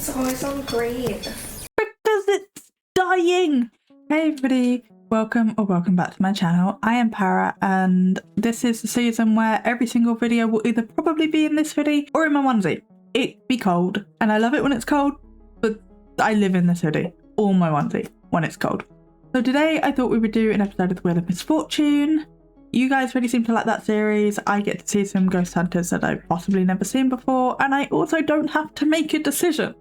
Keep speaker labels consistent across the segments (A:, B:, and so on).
A: It's always on green.
B: Because it's dying! Hey everybody, welcome back to my channel. I am Para and this is the season where every single video will either probably be in this hoodie or in my onesie. It be cold and I love it when it's cold, but I live in this hoodie or my onesie when it's cold. So today I thought we would do an episode of the Wheel of Misfortune. You guys really seem to like that series. I get to see some ghost hunters that I've possibly never seen before, and I also don't have to make a decision.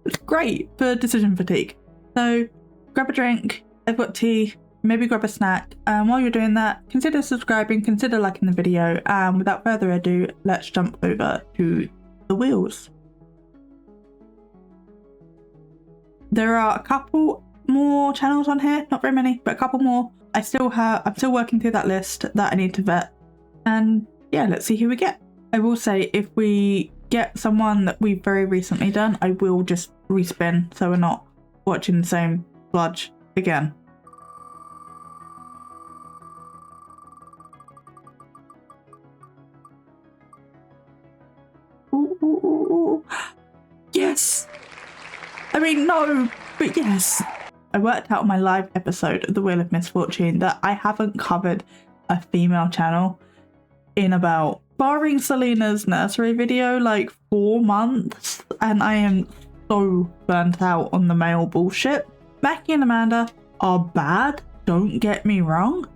B: It's great for decision fatigue. So grab a drink, I've got tea, maybe grab a snack, and while you're doing that, consider subscribing, consider liking the video, and without further ado, let's jump over to the wheels. There are a couple more channels on here, not very many, but a couple more. I'm still working through that list that I need to vet, and yeah, let's see who we get. I will say if we get someone that we've very recently done, I will just respin so we're not watching the same sludge again. Ooh, ooh, ooh, ooh. Yes! I mean, no, but yes. I worked out on my live episode of The Wheel of Misfortune that I haven't covered a female channel in about, barring Selena's nursery video, like 4 months, and I am so burnt out on the male bullshit. Mackie and Amanda are bad, don't get me wrong.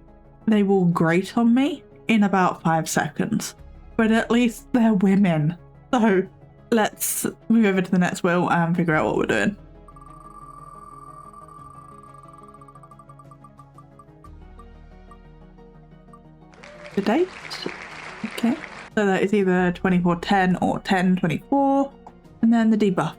B: They will grate on me in about 5 seconds, but at least they're women. So let's move over to the next wheel and figure out what we're doing. The date, okay, so that is either 2410 or 1024, and then the debuff.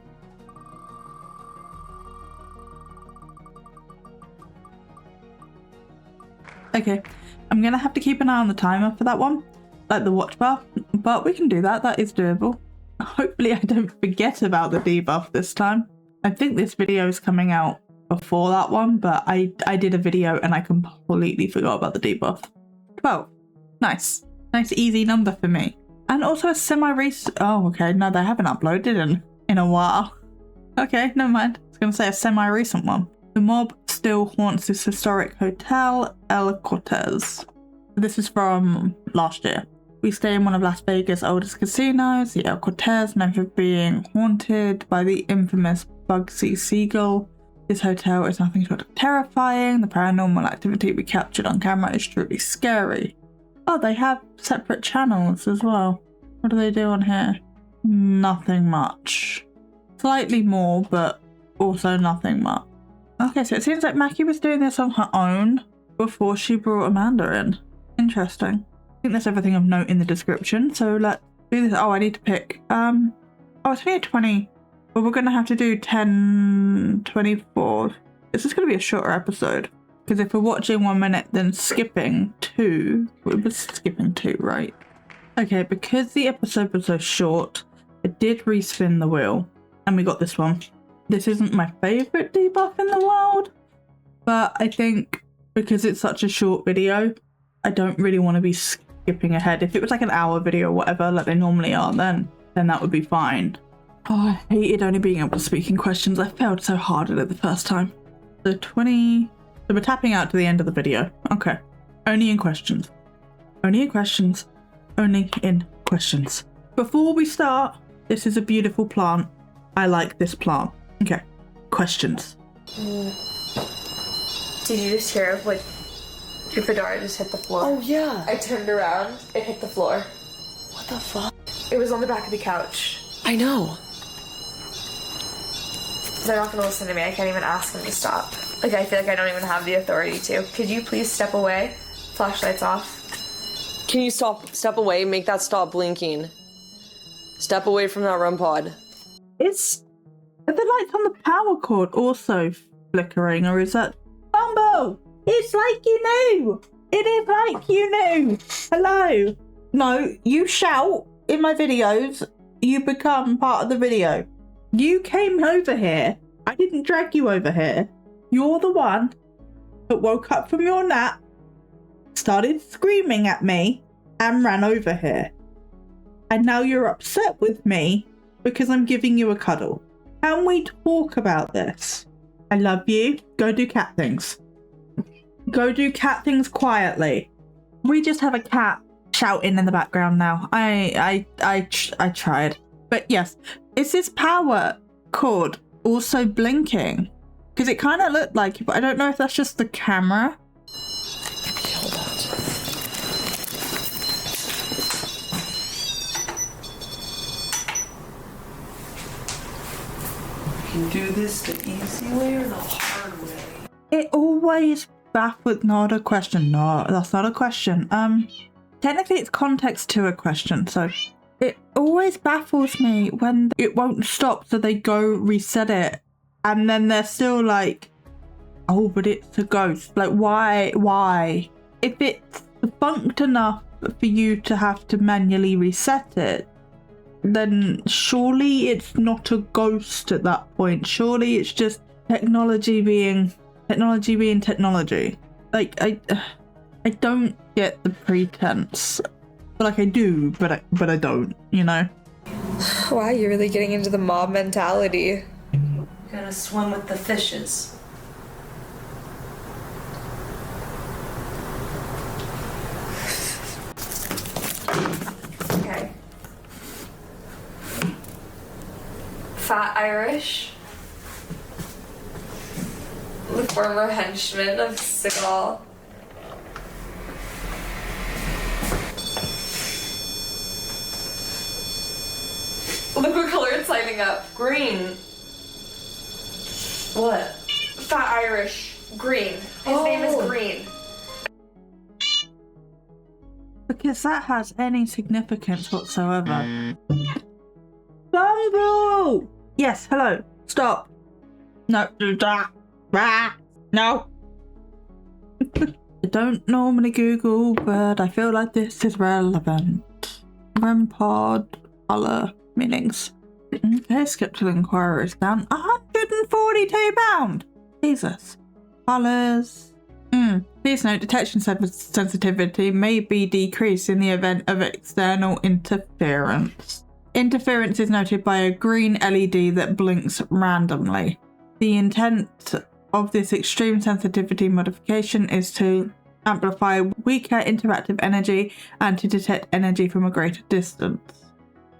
B: Okay, I'm gonna have to keep an eye on the timer for that one, like the watch bar, but we can do that. That is doable. Hopefully I don't forget about the debuff this time. I think this video is coming out before that one, but I did a video and I completely forgot about the debuff. 12. Nice easy number for me. And also a semi-recent, oh okay, no, they haven't uploaded in a while. Okay, never mind. I was gonna say a semi-recent one. The mob still haunts this historic hotel, El Cortez. This is from last year. We stay in one of Las Vegas' oldest casinos, the El Cortez, known for being haunted by the infamous Bugsy Siegel. This hotel is nothing short of terrifying. The paranormal activity we captured on camera is truly scary. Oh, they have separate channels as well. What do they do on here? Nothing much. Slightly more, but also nothing much. Okay, so it seems like Mackie was doing this on her own before she brought Amanda in. Interesting. I think that's everything of note in the description, so let's do this. Oh, I need to pick. Oh, it's only a 20. But we're gonna have to do 10, 24. This is gonna be a shorter episode. Because if we're watching 1 minute, then skipping 2, we were skipping 2, right? Okay, because the episode was so short, I did respin the wheel, and we got this one. This isn't my favourite debuff in the world, but I think because it's such a short video, I don't really want to be skipping ahead. If it was like an hour video or whatever, like they normally are, then that would be fine. Oh, I hated only being able to speak in questions. I failed so hard at it the first time. So 20... So we're tapping out to the end of the video. Okay. Only in questions. Only in questions. Only in questions. Before we start, this is a beautiful plant. I like this plant. Okay. Questions.
A: Did you just hear when your fedora just hit the floor?
C: Oh yeah.
A: I turned around, it hit the floor.
C: What the fuck?
A: It was on the back of the couch.
C: I know.
A: They're not gonna listen to me. I can't even ask them to stop. Like, I feel like I don't even have the authority to. Could you please step away? Flashlights off.
C: Can you step away? Make that stop blinking. Step away from that REM pod.
B: Is the lights on the power cord also flickering, or is that Bumble? It's like you knew. It is like you knew. Hello. No, you shout in my videos. You become part of the video. You came over here. I didn't drag you over here. You're the one that woke up from your nap, started screaming at me, and ran over here. And now you're upset with me because I'm giving you a cuddle. Can we talk about this? I love you. Go do cat things. Go do cat things quietly. We just have a cat shouting in the background now. I tried. But yes, is this power cord also blinking? Because it kind of looked like it, but I don't know if that's just the camera.
D: Do this the easy way or the hard way?
B: It always baffles. Not a question. No, that's not a question. Technically it's context to a question, so it always baffles me when it won't stop, so they go reset it and then they're still like, oh, but it's a ghost. Like, why? If it's debunked enough for you to have to manually reset it, then surely it's not a ghost at that point. Surely it's just technology being technology. Like, I don't get the pretense. Like, I do, but I don't, you know?
A: Wow, you're really getting into the mob mentality.
D: You gotta swim with the fishes.
A: Okay. Fat Irish. The former henchman of Siegel. Look what color it's lighting up.
D: Green. What?
A: Fat Irish. Green. His name is Green.
B: Because that has any significance whatsoever. Bumble! Yes, hello. Stop. No. No. I don't normally Google, but I feel like this is relevant. REM pod, colour, meanings. Okay, skeptical inquiry is down. £142! Jesus. Colours. Please note, detection sensitivity may be decreased in the event of external interference. Interference is noted by a green LED that blinks randomly. The intent of this extreme sensitivity modification is to amplify weaker interactive energy and to detect energy from a greater distance.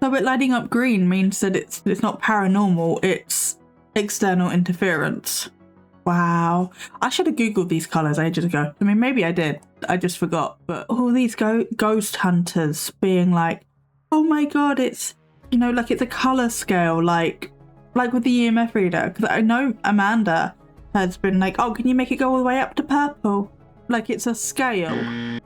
B: So it lighting up green means that it's not paranormal, it's external interference. Wow. I should have Googled these colours ages ago. I mean, maybe I did. I just forgot. But all these ghost hunters being like, oh my god, it's, you know, like it's a colour scale, like with the EMF reader. Because I know Amanda has been like, oh, can you make it go all the way up to purple? Like it's a scale.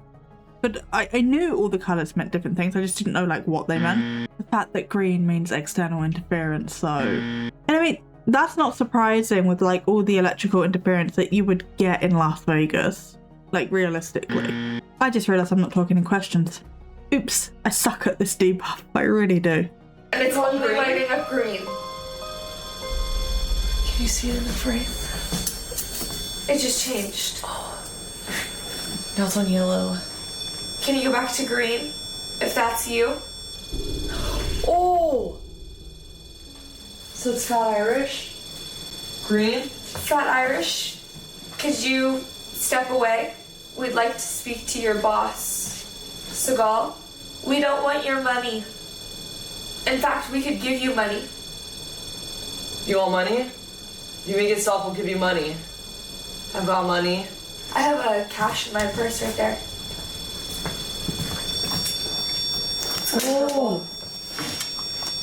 B: But I knew all the colours meant different things. I just didn't know like what they meant. The fact that green means external interference, so. And I mean, that's not surprising with like all the electrical interference that you would get in Las Vegas. Like realistically. I just realised I'm not talking in questions. Oops, I suck at this debuff. I really do.
A: And it's only lighting up green.
D: Can you see it in the frame?
A: It just changed.
D: Oh. Now it's on yellow.
A: Can you go back to green? If that's you?
D: Oh! So it's Fat Irish? Green?
A: Fat Irish, could you step away? We'd like to speak to your boss, Siegel. We don't want your money. In fact, we could give you money.
C: You want money? You make it stop, we'll give you money. I've got money.
A: I have a cash in my purse right there.
D: Oh!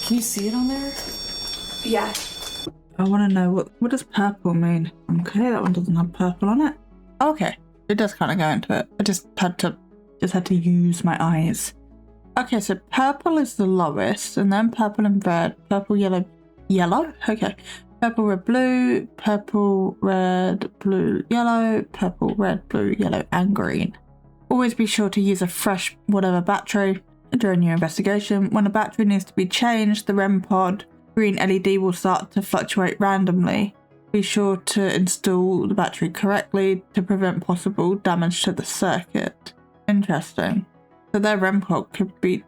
D: Can you see it on there?
A: Yeah.
B: I want to know what does purple mean? Okay, that one doesn't have purple on it. Okay, it does kind of go into it. I just had to use my eyes. Okay, so purple is the lowest, and then purple and red, purple, yellow. Okay, purple, red, blue, purple, red, blue, yellow, purple, red, blue, yellow, and green. Always be sure to use a fresh whatever battery during your investigation. When a battery needs to be changed, the REM pod green LED will start to fluctuate randomly. Be sure to install the battery correctly to prevent possible damage to the circuit. Interesting. So their REM pod could be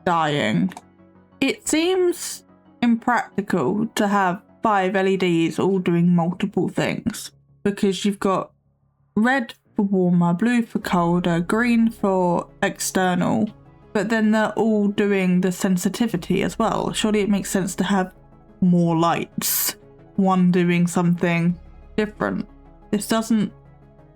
B: dying. It seems impractical to have 5 LEDs all doing multiple things, because you've got red for warmer, blue for colder, green for external, but then they're all doing the sensitivity as well. Surely it makes sense to have more lights, one doing something different. This doesn't,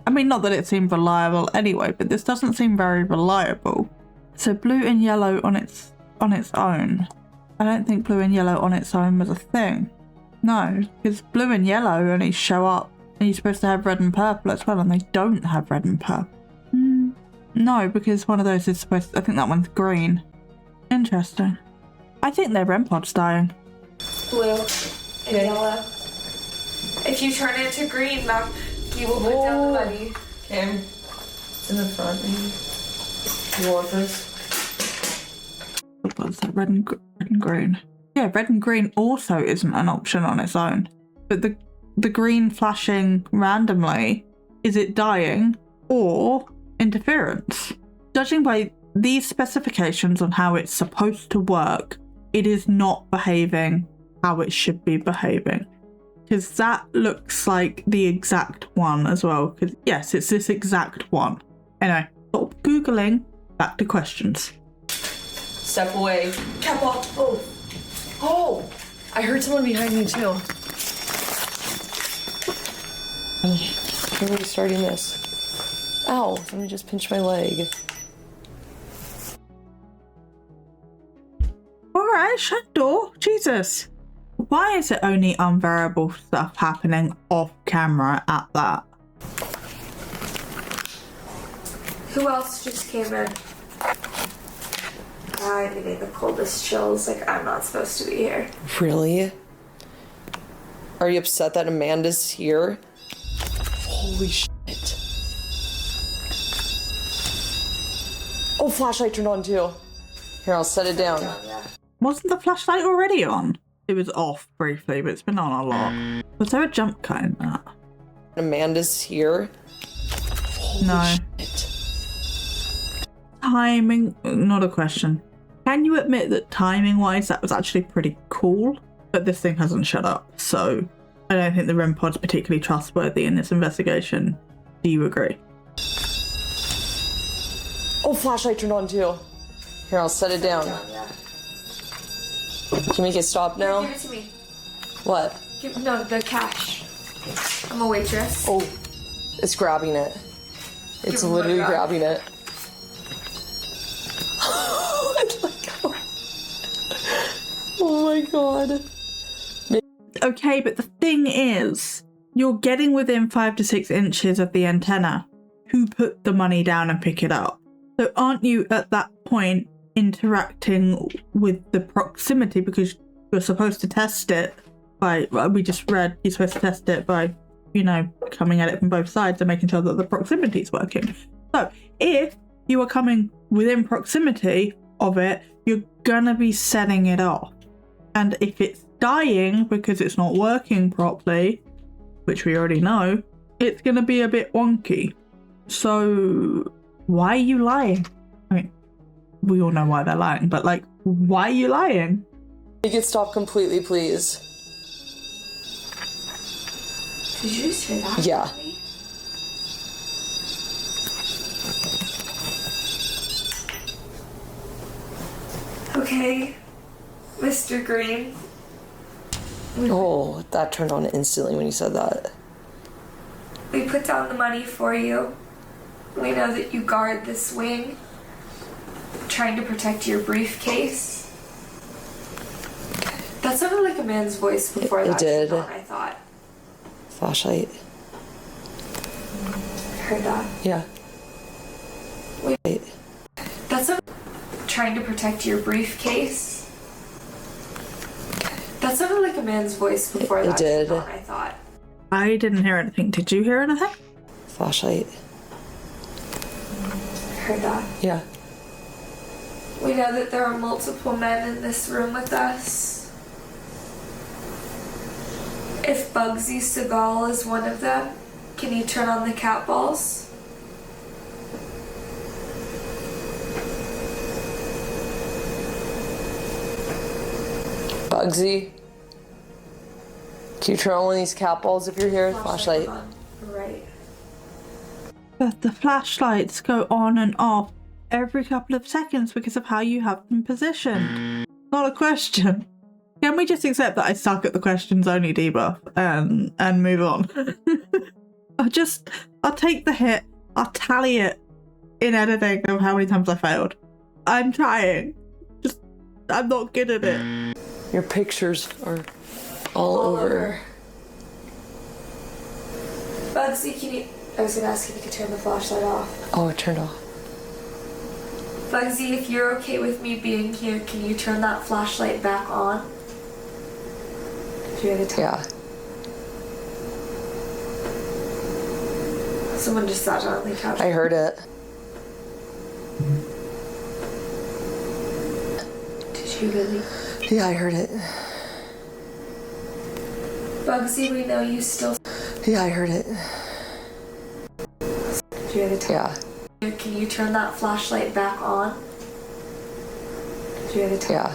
B: I mean, not that it seemed reliable anyway, but this doesn't seem very reliable. So blue and yellow on its own. I don't think blue and yellow on its own was a thing. No, because blue and yellow only show up and you're supposed to have red and purple as well, and they don't have red and purple. No, because one of those is supposed to, I think that one's green. Interesting. I think their REM pod's dying.
A: Blue and yellow. If you turn it to green, Mackie will put down the money.
C: Kim, it's in the front, maybe. You want this?
B: What was that? Red and green. Yeah, red and green also isn't an option on its own. But the green flashing randomly, is it dying or interference? Judging by these specifications on how it's supposed to work, it is not behaving how it should be behaving. Because that looks like the exact one as well. Because yes, it's this exact one. Anyway, stop Googling, back to questions.
C: Step away.
A: Careful.
C: Oh! I heard someone behind me too. I'm restarting this. Ow, somebody just pinched my leg.
B: Alright, shut door. Jesus. Why is it only unbearable stuff happening off camera at that?
A: Who else just came in? I'm getting the coldest chills. Like, I'm not supposed to be here.
C: Really? Are you upset that Amanda's here? Holy shit. Oh, flashlight turned on too. Here, I'll set it down.
B: Wasn't the flashlight already on? It was off briefly, but it's been on a lot. Was there a jump cut in that?
C: Amanda's here? Holy
B: No.
C: shit.
B: Timing, not a question. Can you admit that timing-wise that was actually pretty cool? But this thing hasn't shut up, so I don't think the REM pod's particularly trustworthy in this investigation. Do you agree?
C: Oh, flashlight turned on too. Here, I'll set it down. Can we make it stop now?
A: Give it to me.
C: What?
A: No, the cash. I'm a waitress.
C: Oh, it's grabbing it. It's
A: Give me
C: literally
A: my
C: grabbing it. Oh my god.
B: Okay, but the thing is, you're getting within 5 to 6 inches of the antenna. Who put the money down and pick it up? So aren't you at that point interacting with the proximity, because you're supposed to test it by, we just read, you're supposed to test it by, you know, coming at it from both sides and making sure that the proximity is working. So if you are coming within proximity of it, you're gonna be setting it off. And if it's dying because it's not working properly, which we already know, it's gonna be a bit wonky. So why are you lying? I mean, we all know why they're lying, but like, why are you lying?
C: Make it stop completely, please.
A: Did you just hear that?
C: Yeah.
A: Okay, Mr. Green.
C: Oh, that turned on instantly when you said that.
A: We put down the money for you. We know that you guard this wing, trying to protect your briefcase. That sounded like a man's voice before
C: It
A: that
C: did.
A: turned on, I thought.
C: Flashlight.
A: Heard that.
C: Yeah.
A: Wait. That's a trying to protect your briefcase. That sounded like a man's voice before
C: It
A: that
C: did.
A: turned on, I thought.
B: I didn't hear anything. Did you hear anything?
C: Flashlight.
A: Heard that.
C: Yeah.
A: We know that there are multiple men in this room with us. If Bugsy Siegel is one of them, can you turn on the cat balls?
C: Bugsy. Can you turn on one of these cat balls if you're here? Flashlight.
A: on. Right.
B: But the flashlights go on and off every couple of seconds because of how you have them positioned. Not a question. Can we just accept that I suck at the questions only debuff and move on? I'll take the hit. I'll tally it in editing of how many times I failed. I'm trying. I'm not good at it.
C: Your pictures are all over.
A: Bugsy, I was gonna ask if you could turn the flashlight off.
C: Oh, it turned off.
A: Bugsy, if you're okay with me being here, can you turn that flashlight back on?
C: Yeah.
A: Someone just sat down on the couch.
C: I heard it.
A: Did you really?
C: Yeah, I heard it.
A: Bugsy, we know you still.
C: Yeah, I heard it.
A: Did you hear the time?
C: Yeah.
A: Can you turn that flashlight back on? Did you hear the time?
C: Yeah.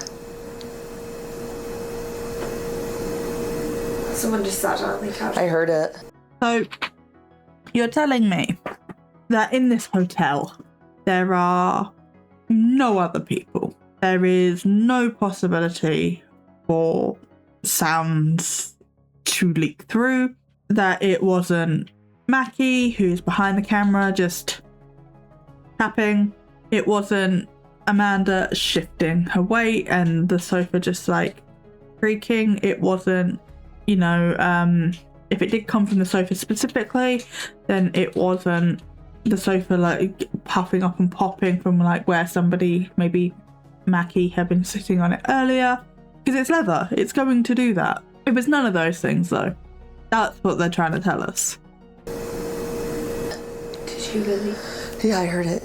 A: Someone just sat down on the couch.
C: I heard it.
B: So, you're telling me that in this hotel, there are no other people. There is no possibility for sounds to leak through, that it wasn't Mackie who's behind the camera just tapping. It wasn't Amanda shifting her weight and the sofa just like creaking. It wasn't, you know, if it did come from the sofa specifically, then it wasn't the sofa like puffing up and popping from like where somebody, maybe Mackie, had been sitting on it earlier. Because it's leather, it's going to do that. It was none of those things though. That's what they're trying to tell us.
A: Did you really?
C: Yeah, I heard it.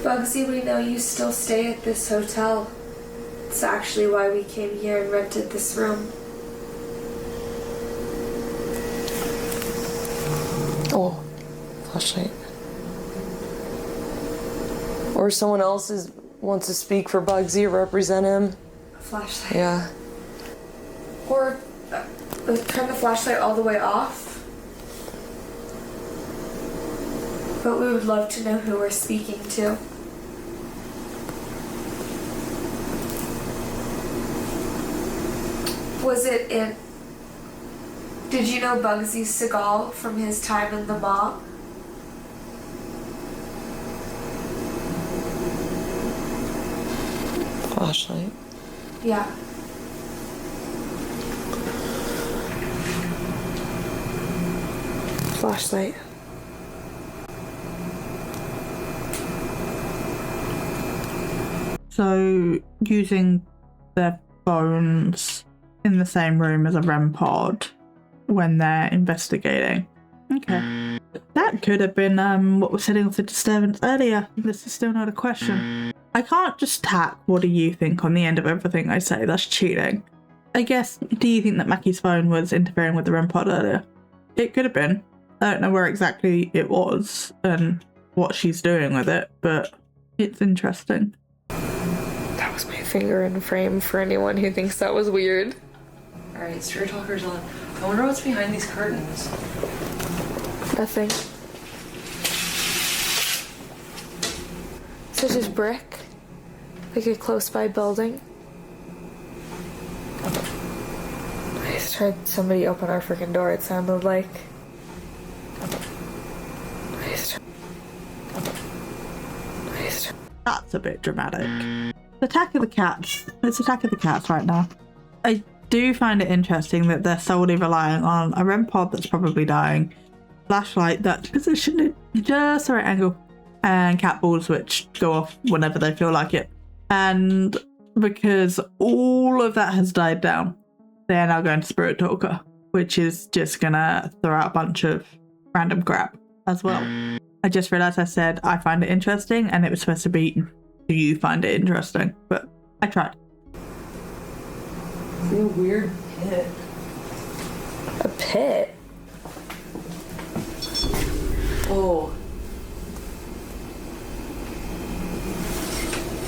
A: Bugsy, we know you still stay at this hotel. It's actually why we came here and rented this room.
C: Oh, flashlight. Or someone else wants to speak for Bugsy or represent him.
A: A flashlight.
C: Yeah.
A: Or turn the flashlight all the way off. But we would love to know who we're speaking to. Was it in... Did you know Bugsy Siegel from his time in the mob?
C: Flashlight.
A: Yeah. Flashlight.
B: So using their phones in the same room as a REM pod when they're investigating. Okay. That could have been what was setting off the disturbance earlier. This is still not a question. I can't just tack what do you think on the end of everything I say. That's cheating. I guess, do you think that Mackie's phone was interfering with the REM pod earlier? It could have been. I don't know where exactly it was and what she's doing with it, but it's interesting.
E: That was my finger in frame for anyone who thinks that was weird.
C: Alright, Spirit Talker's on. I wonder what's behind these curtains.
E: Nothing. So just brick? Like a close by building? I just heard somebody open our freaking door, it sounded like.
B: That's a bit dramatic. Attack of the Cats. It's Attack of the Cats right now. I do find it interesting that they're solely relying on a REM pod that's probably dying, flashlight that's positioned at just the right angle, and cat balls which go off whenever they feel like it. And because all of that has died down, they're now going to Spirit Talker, which is just gonna throw out a bunch of random crap as well. I just realised I said I find it interesting and it was supposed to be do you find it interesting, but I tried.
C: It's a weird pit.
E: A pit?
C: Oh.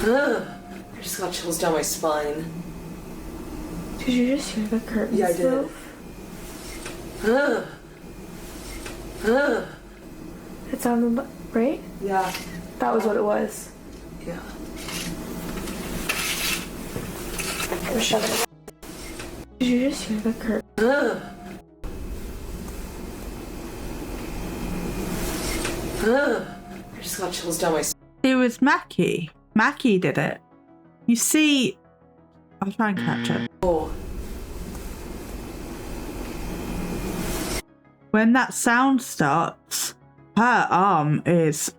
C: Ugh. I just got chills down my spine.
E: Did you just hear the curtains
C: Yeah, I did.
E: move? It sounded right?
C: Yeah.
E: That was what it was.
C: Yeah.
E: Shut it. Did you just hear the curtains?
C: I just got chills down my spine.
B: It was Mackie. Mackie did it. You see, I'll try and catch it. When that sound starts, her arm is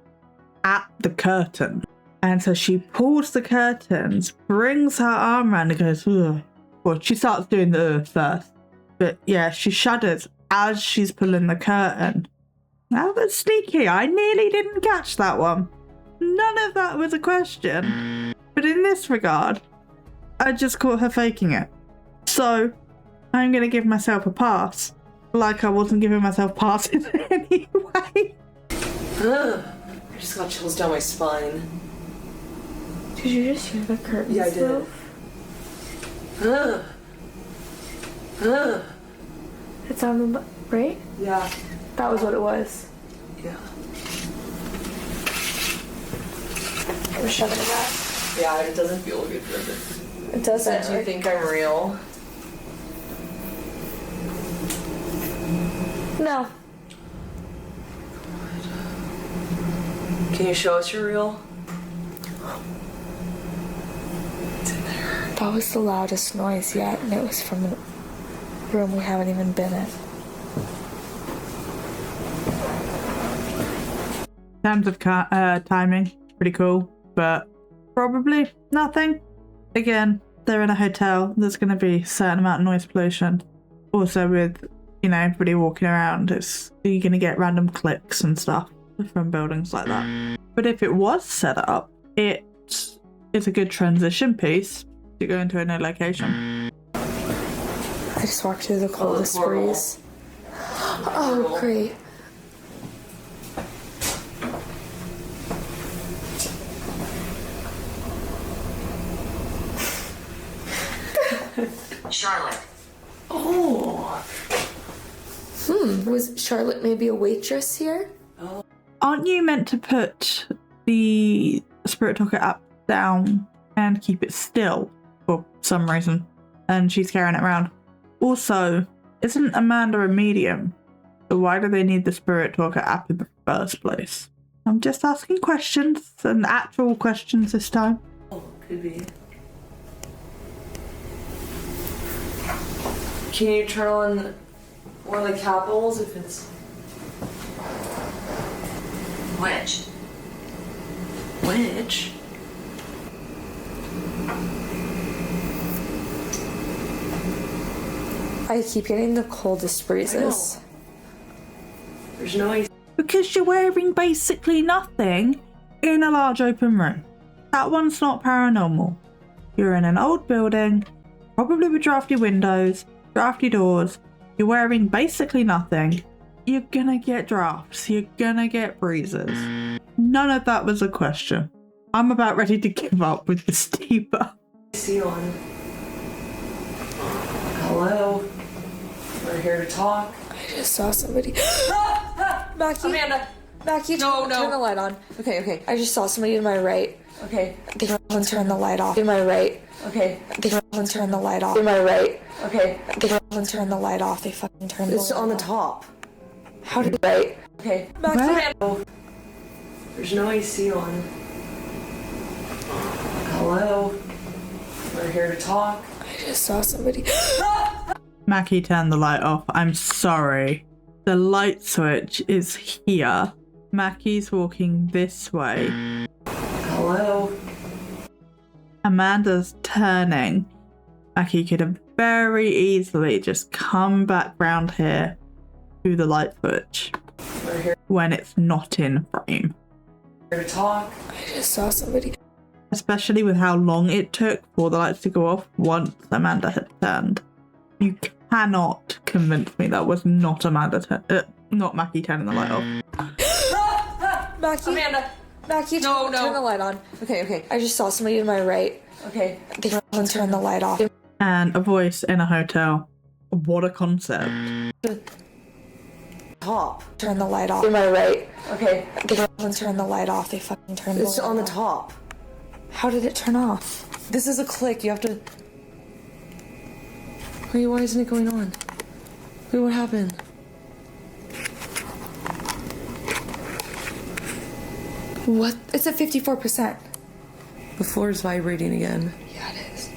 B: at the curtain. And so she pulls the curtains, brings her arm around and goes, ugh. Well, she starts doing the first. But yeah, she shudders as she's pulling the curtain. That was sneaky. I nearly didn't catch that one. None of that was a question. But in this regard, I just caught her faking it. So, I'm going to give myself a pass. Like I wasn't giving myself passes anyway.
C: I just got chills down my spine.
E: Did you just hear the curtains
C: Yeah, I did.
E: move? It sounded right?
C: Yeah.
E: That was what it was.
C: Yeah.
E: Shut it up.
C: Yeah, it doesn't feel good for
E: It doesn't.
C: Do you think I'm real?
E: No.
C: Can you show us you're real?
E: That was the loudest noise yet, and it was from a room we haven't even been in.
B: In terms of timing, pretty cool, but probably nothing. Again, they're in a hotel. There's going to be a certain amount of noise pollution. Also with, you know, everybody walking around, you're going to get random clicks and stuff from buildings like that. But if it was set up, it's a good transition piece to go into a new location.
E: I just walked through the coldest
C: horrible.
E: breeze. Oh, great.
F: Charlotte.
C: Oh.
E: Was Charlotte maybe a waitress here?
B: Aren't you meant to put the Spirit Talker app down and keep it still for some reason? And she's carrying it around. Also, isn't Amanda a medium? So why do they need the Spirit Talker app in the first place? I'm just asking questions, and actual questions this time.
C: Oh, could be. Can you turn on one of the capitals if it's...
F: Which?
C: Which?
E: I keep getting the coldest breezes.
C: There's no AC.
B: Because you're wearing basically nothing in a large open room. That one's not paranormal. You're in an old building, probably with drafty windows, drafty doors. You're wearing basically nothing. You're gonna get drafts. You're gonna get breezes. None of that was a question. I'm about ready to give up with this debuff.
C: AC on. Hello? We're here to talk.
E: I just saw somebody. Mackie?
C: Amanda!
E: Mackie,
C: No.
E: turn the light on. Okay. I just saw somebody to my right.
C: Okay.
E: They can turn the light off. To my right.
C: Okay.
E: They can turn the light off. To my right.
C: Okay.
E: They can turn the light off. They fucking turned the
C: It's
E: light
C: on the
E: off.
C: top.
E: How did right?
C: Okay.
E: Mackie?
C: Oh, there's no AC on. Hello? We're here to talk.
E: I just saw somebody.
B: Mackie turned the light off. I'm sorry. The light switch is here. Mackie's walking this way.
C: Hello?
B: Amanda's turning. Mackie could have very easily just come back round here to the light switch
C: We're here
B: when it's not in frame.
C: to talk.
E: I just saw somebody.
B: Especially with how long it took for the lights to go off once Amanda had turned. You cannot convince me that was not not Mackie turning the light off.
E: Mackie?
C: Amanda!
E: Mackie,
C: No.
E: turn the light on. Okay. I just saw somebody to my right.
C: Okay.
E: They can turn the light off.
B: and a voice in a hotel. What a concept.
C: Top.
E: Turn the light off. Am I right?
C: Okay.
E: They fucking turned the light off. They fucking turned the light
C: It's on the
E: off.
C: top.
E: How did it turn off?
C: This is a click. You have to. Wait, why isn't it going on? Wait, what happened?
E: What? It's at 54%.
C: The floor is vibrating again.
E: Yeah, it is.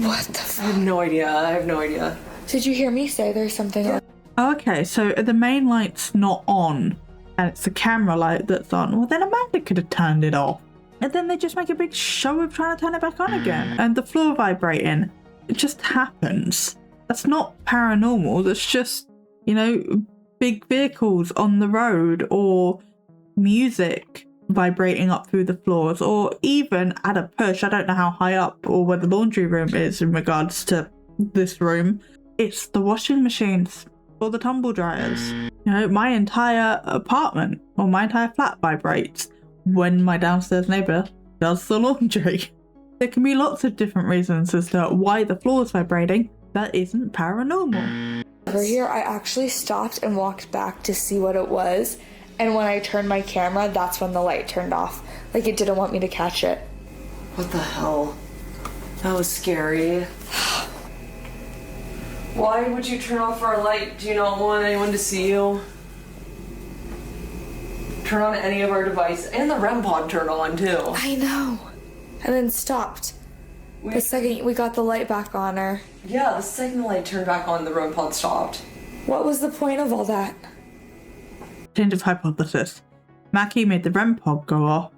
E: What the
C: I
E: fuck?
C: have no idea. I have no idea.
E: Did you hear me say there's something else?
B: Okay, so the main light's not on, and it's the camera light that's on. Well, then Amanda could have turned it off. And then they just make a big show of trying to turn it back on again. And the floor vibrating. It just happens. That's not paranormal. That's just, you know, big vehicles on the road, or music vibrating up through the floors, or even at a push. I don't know how high up or where the laundry room is in regards to this room. It's the washing machines or the tumble dryers. You know, my entire apartment or my entire flat vibrates when my downstairs neighbour does the laundry. There can be lots of different reasons as to why the floor is vibrating that isn't paranormal.
E: Over here, I actually stopped and walked back to see what it was. And when I turned my camera, that's when the light turned off. Like, it didn't want me to catch it.
C: What the hell? That was scary. Why would you turn off our light? Do you not want anyone to see you? Turn on any of our devices. And the REM pod turned on, too.
E: I know. And then stopped. The second we got the light back on her.
C: Yeah, the second the light turned back on, the REM pod stopped.
E: What was the point of all that?
B: Change of hypothesis. Mackie made the REM pod go off.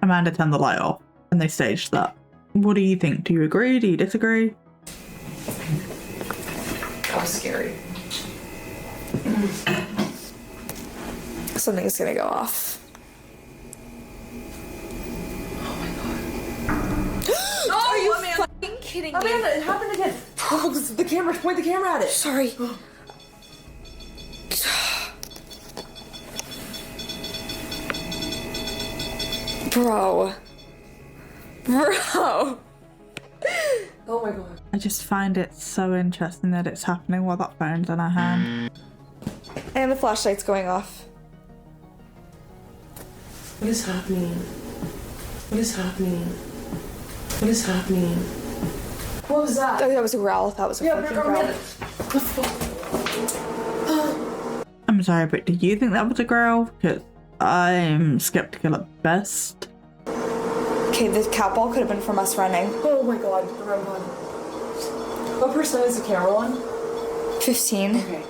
B: Amanda turned the light off. And they staged that. What do you think? Do you agree? Do you disagree?
C: That was scary.
E: Something's gonna go off.
C: Are you
E: fucking kidding me?
C: Amanda, it happened again. Oh, the camera, point the camera at it.
E: Sorry. Bro.
C: Oh my god.
B: I just find it so interesting that it's happening while that phone's in our hand.
E: And the flashlight's going off.
C: What is happening? What is happening? What is happening? What was that?
E: Oh, that was a growl. That was a fucking growl.
B: I'm sorry, but do you think that was a growl? Because I'm skeptical at best.
E: Okay, the cat ball could have been from us running.
C: Oh my god, the REM pod. What percent is the camera on?
E: 15.
C: Okay.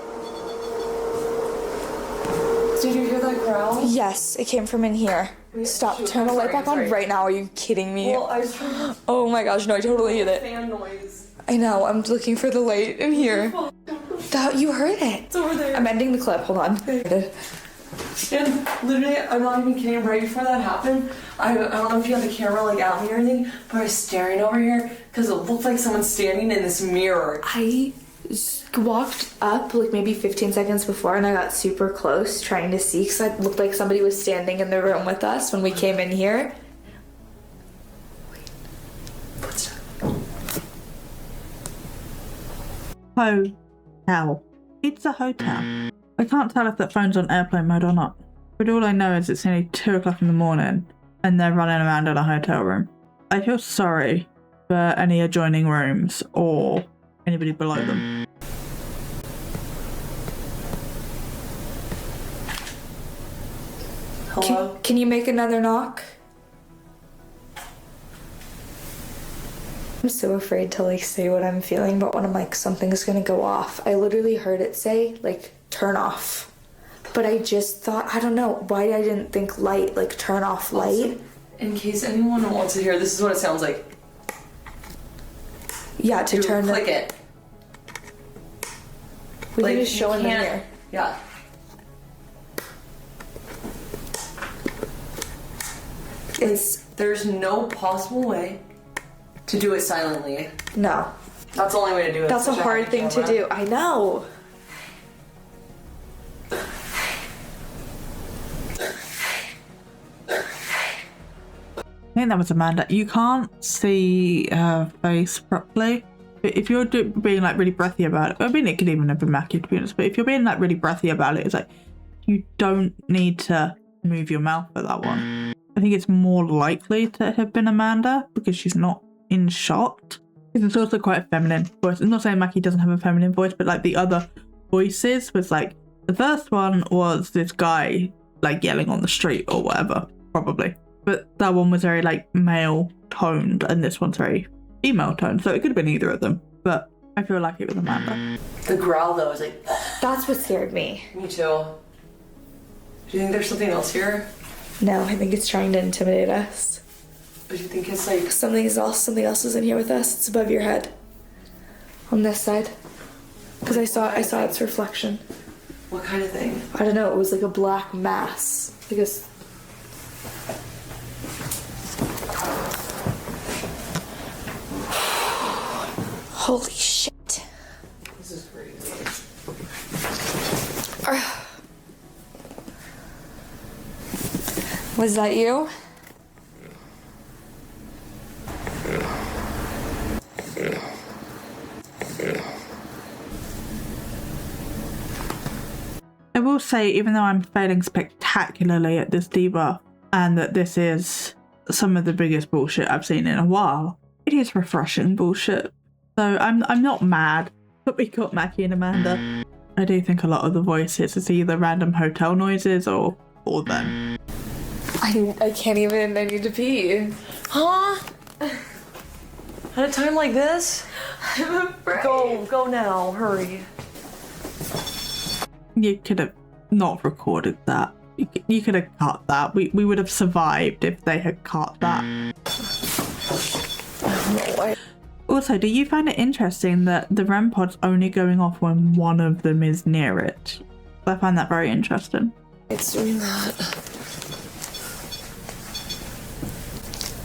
C: Did you hear that growl?
E: Yes, it came from in here. Stop.
C: shoot,
E: Turn the
C: I'm
E: light
C: sorry,
E: back
C: I'm
E: on
C: sorry.
E: right now. Are you kidding me?
C: Well, I was trying to
E: Oh my gosh, no, I totally hit it.
C: fan noise.
E: I know, I'm looking for the light in here. That, you heard it.
C: It's over there.
E: I'm ending the clip. Hold on.
C: And literally, I'm not even kidding, right before that happened, I don't know if you had the camera like at me or anything, but I was staring over here because it looked like someone standing in this mirror.
E: I walked up like maybe 15 seconds before and I got super close trying to see because it looked like somebody was standing in the room with us when we came in here.
B: Hotel. It's a hotel. I can't tell if that phone's on airplane mode or not. But all I know is it's nearly 2 o'clock in the morning and they're running around in a hotel room. I feel sorry for any adjoining rooms or anybody below them.
C: Hello?
E: Can you make another knock? I'm so afraid to like say what I'm feeling, but when I'm like something's gonna go off, I literally heard it say like turn off. But I just thought, I don't know why I didn't think light, like turn off light.
C: Also, in case anyone wants to hear, this is what it sounds like.
E: Yeah, to
C: You
E: turn
C: click it.
E: We
C: Like,
E: can just
C: you
E: show in the
C: can't-
E: mirror.
C: Yeah. There's no possible way to do it silently.
E: No.
C: That's the only way to do it.
E: That's a
C: Such
E: hard
C: high
E: thing to
C: camera.
E: do. I know.
B: think that was Amanda. You can't see her face properly. But if you're being like really breathy about it, I mean, it could even have been Mackie, to be honest, but if you're being like really breathy about it, it's like, you don't need to move your mouth for that one. I think it's more likely to have been Amanda because she's not in shot. It's also quite a feminine voice. I'm not saying Mackie doesn't have a feminine voice, but like the other voices was like, the first one was this guy like yelling on the street or whatever, probably. But that one was very like male toned and this one's very female toned. So it could have been either of them, but I feel like it was Amanda.
C: The growl though is like,
E: That's what scared me.
C: me too. Do you think there's something else here?
E: No, I think it's trying to intimidate us.
C: But do you think it's like,
E: Something else is in here with us. It's above your head. On this side. Because I saw its reflection.
C: what kind of thing?
E: I don't know, it was like a black mass. Because holy shit.
C: This is crazy.
E: Was that you?
B: I will say, even though I'm failing spectacularly at this debuff, and that this is some of the biggest bullshit I've seen in a while, it is refreshing bullshit. So I'm not mad that we got Mackie and Amanda. I do think a lot of the voices is either random hotel noises or them.
E: I can't even, I need to pee.
D: Huh? At a time like this?
E: I'm afraid.
D: Go now, hurry.
B: You could have not recorded that. You could have cut that. We would have survived if they had cut that. Also, do you find it interesting that the REM pod's only going off when one of them is near it? I find that very interesting.
D: It's doing that.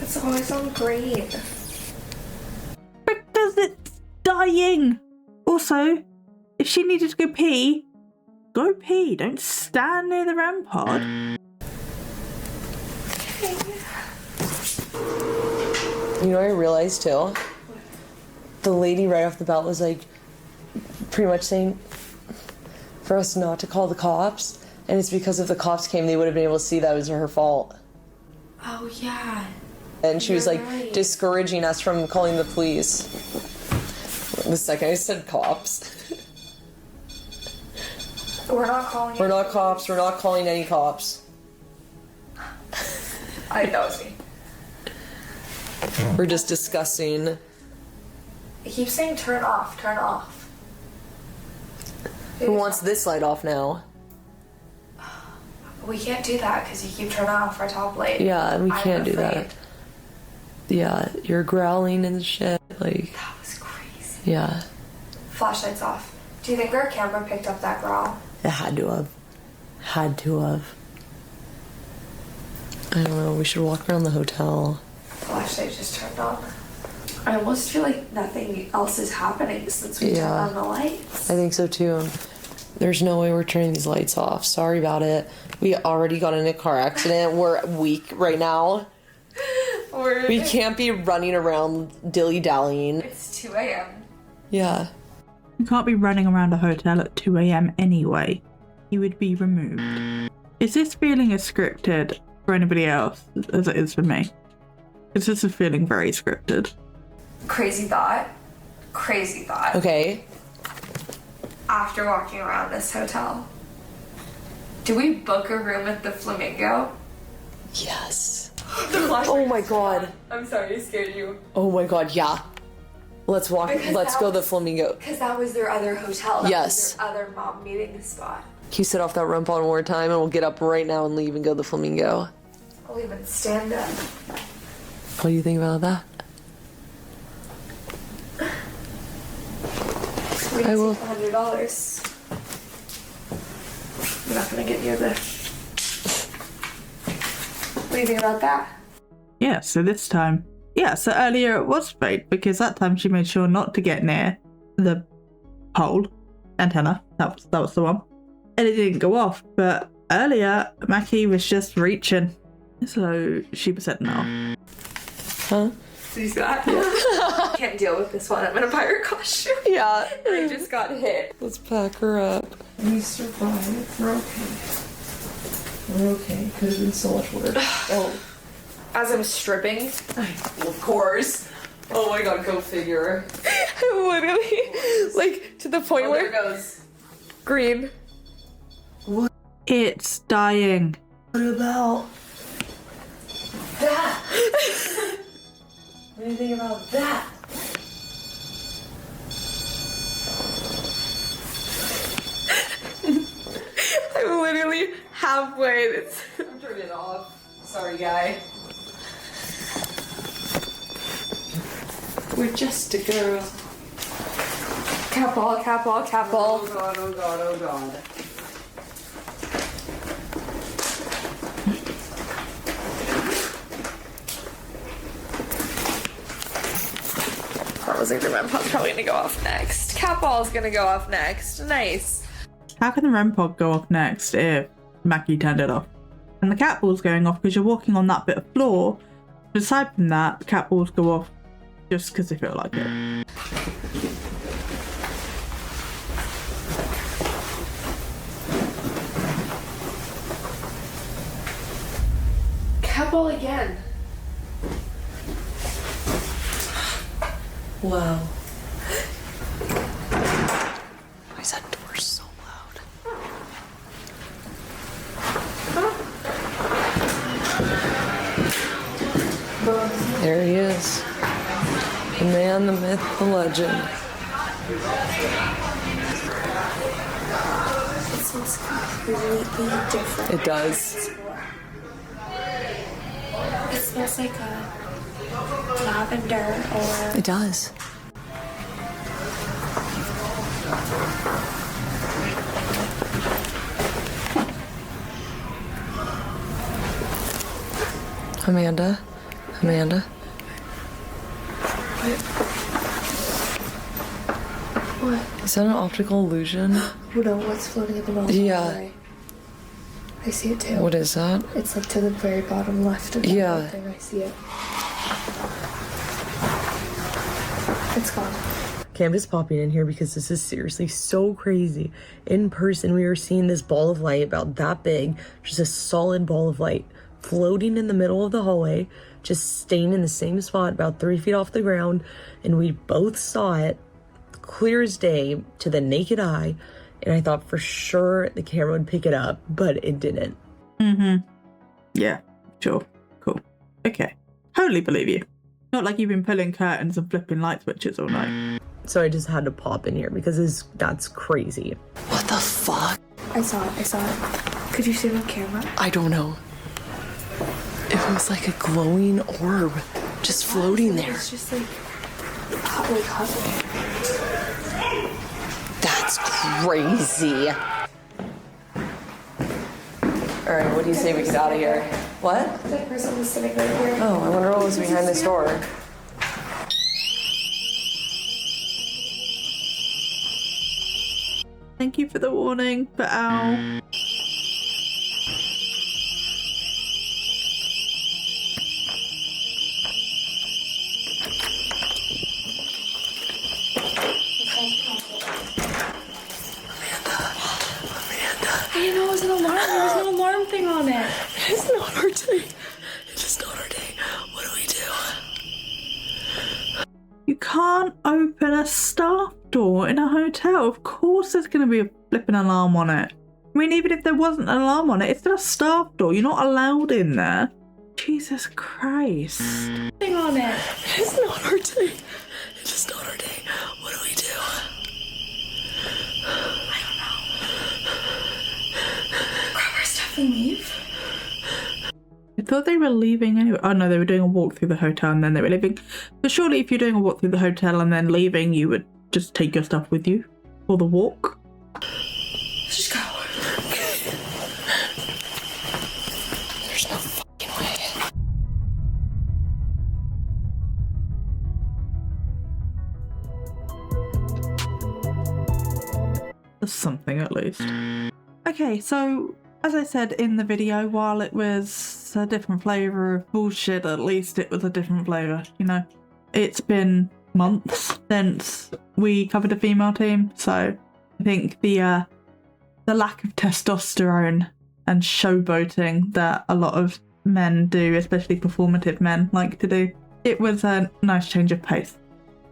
E: It's always on green.
B: Because it's dying! Also, if she needed to go pee, go pee. Don't stand near the REM pod.
D: You know what I realized too? The lady right off the bat was like pretty much saying for us not to call the cops, and it's because if the cops came they would have been able to see that it was her fault.
E: Oh yeah.
D: And she was
E: You're
D: like
E: right.
D: discouraging us from calling the police. The second I said cops.
E: We're not calling
D: We're not cops, we're not calling any cops.
E: I know it's me.
D: We're just discussing.
E: It keeps saying turn off, turn off.
D: Who wants this light off now?
E: We can't do that because you keep turning off our top light.
D: Yeah, we
E: I'm
D: can't do
E: afraid.
D: that. Yeah, you're growling and shit, like,
E: That was crazy.
D: yeah.
E: Flashlights off. Do you think our camera picked up that growl?
D: It had to have. Had to have. I don't know, we should walk around the hotel.
E: Flashlight just turned on. I almost feel like nothing else is happening since we
D: Yeah.
E: turned on the lights.
D: I think so too. There's no way we're turning these lights off. Sorry about it. We already got in a car accident. We're weak right now. We can't be running around dilly-dallying.
E: It's 2 a.m.
D: Yeah.
B: You can't be running around a hotel at 2 a.m. anyway. You would be removed. Is this feeling as scripted for anybody else as it is for me? Is this feeling very scripted?
E: Crazy thought. Crazy thought.
D: Okay.
E: After walking around this hotel, do we book a room at the Flamingo?
D: Yes.
E: Oh
D: my God.
E: I'm sorry, I scared you.
D: Oh my god, yeah. Let's walk.
E: Because
D: Let's
E: that
D: go to the
E: was-
D: Flamingo.
E: Because that was their other hotel. That
D: Yes.
E: was their other mom meeting spot.
D: Can you sit off that rump one more time and we'll get up right now and leave and go to the Flamingo?
E: I'll even stand up.
D: What do you think about that? I will.
E: $100. I'm not gonna get near the. What do you think about that?
B: Yeah, so this time. Yeah, so earlier it was fake because that time she made sure not to get near the pole antenna. That was the one. And it didn't go off. But earlier, Mackie was just reaching. So she said no.
D: Huh?
E: See Scott? Can't deal with this one. I'm in a pirate costume.
D: Yeah.
E: I just got hit.
D: Let's pack her up.
C: We survived. We're okay. We're okay. Could have been so much worse. Oh,
E: As I'm stripping,
C: of course. Oh my god, go figure.
E: I'm literally like to the point
C: Oh,
E: where
C: there goes.
E: green.
B: It's dying.
C: What about that? What do you think about that?
E: I'm literally halfway.
C: I'm turning it off. Sorry, guy. We're just a girl.
E: Cat ball, cat ball, cat ball.
C: Oh god, oh god, oh god.
E: That was like the REM pod's probably gonna go off next. Cat ball's gonna go off next. Nice.
B: How can the REM pod go off next if Mackie turned it off? And the cat ball's going off because you're walking on that bit of floor. But aside from that, the cat balls go off just because they feel like it.
E: Cat ball again.
C: Wow.
D: Why is that door so loud? There he is. The man, the myth, the legend.
E: It smells completely different.
D: It does.
E: It smells like a lavender or
D: It does. Amanda? Amanda?
E: what?
D: Is that an optical illusion?
E: Who knows what's floating at the bottom?
D: Yeah.
E: Of the way? I see it too.
D: What is that?
E: It's like to the very bottom left of the
D: Yeah.
E: thing. I see it. It's gone.
D: Okay, I'm just popping in here because this is seriously so crazy. In person, we were seeing this ball of light about that big, just a solid ball of light floating in the middle of the hallway, just staying in the same spot about 3 feet off the ground, and we both saw it clear as day to the naked eye, and I thought for sure the camera would pick it up, but it didn't.
B: Yeah, sure. Cool. Okay. Totally believe you. Not like you've been pulling curtains and flipping light switches all night.
D: So I just had to pop in here because that's crazy. What the fuck?
E: I saw it. I saw it. Could you see it on camera?
D: I don't know. It was like a glowing orb just floating there.
E: It's just like hot.
D: That's crazy. All right, what do you say we get out of here? What?
E: That person was sitting right here.
D: Oh, I wonder what was behind this door.
B: Thank you for the warning, but ow.
E: I didn't know it was an alarm. There was no alarm thing on it.
D: It's not our day. It's just not our day. What do we do?
B: You can't open a staff door in a hotel. Of course there's going to be a flipping alarm on it. I mean, even if there wasn't an alarm on it, it's still a staff door. You're not allowed in there. Jesus Christ.
E: Thing on it.
D: It's not our day. It's just not our day. What do we do?
E: Grab our stuff and leave.
B: I thought they were leaving anyway. Oh no, they were doing a walk through the hotel and then they were leaving. But surely if you're doing a walk through the hotel and then leaving, you would just take your stuff with you for the walk.
E: Let's just go.
D: There's no fucking way.
B: There's something at least. Okay, so as I said in the video, while it was was a different flavour of bullshit, at least it was a different flavour, you know. It's been months since we covered a female team, so I think the lack of testosterone and showboating that a lot of men do, especially performative men, like to do, it was a nice change of pace.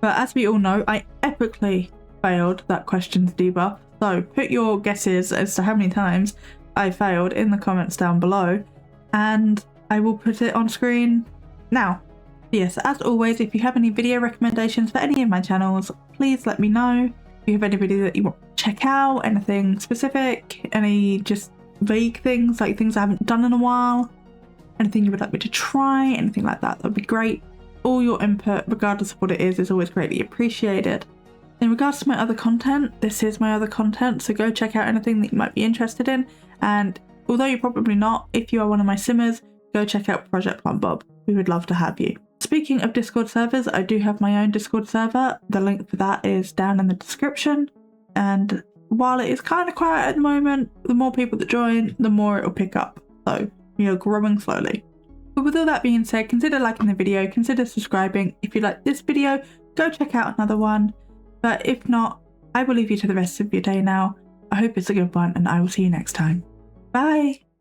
B: But as we all know, I epically failed that questions debuff, so put your guesses as to how many times I failed in the comments down below, and I will put it on screen now. Yes, as always, if you have any video recommendations for any of my channels, please let me know. If you have anybody that you want to check out, anything specific, any just vague things, like things I haven't done in a while, anything you would like me to try, anything like that, that'd be great. All your input, regardless of what it is always greatly appreciated. In regards to my other content, this is my other content, so go check out anything that you might be interested in. And although you're probably not, if you are one of my simmers, go check out Project Plum Bob. We would love to have you. Speaking of Discord servers, I do have my own Discord server. The link for that is down in the description. And while it is kind of quiet at the moment, the more people that join, the more it will pick up. So we are growing slowly. But with all that being said, consider liking the video, consider subscribing. If you like this video, go check out another one. But if not, I will leave you to the rest of your day now. I hope it's a good one, and I will see you next time. Bye!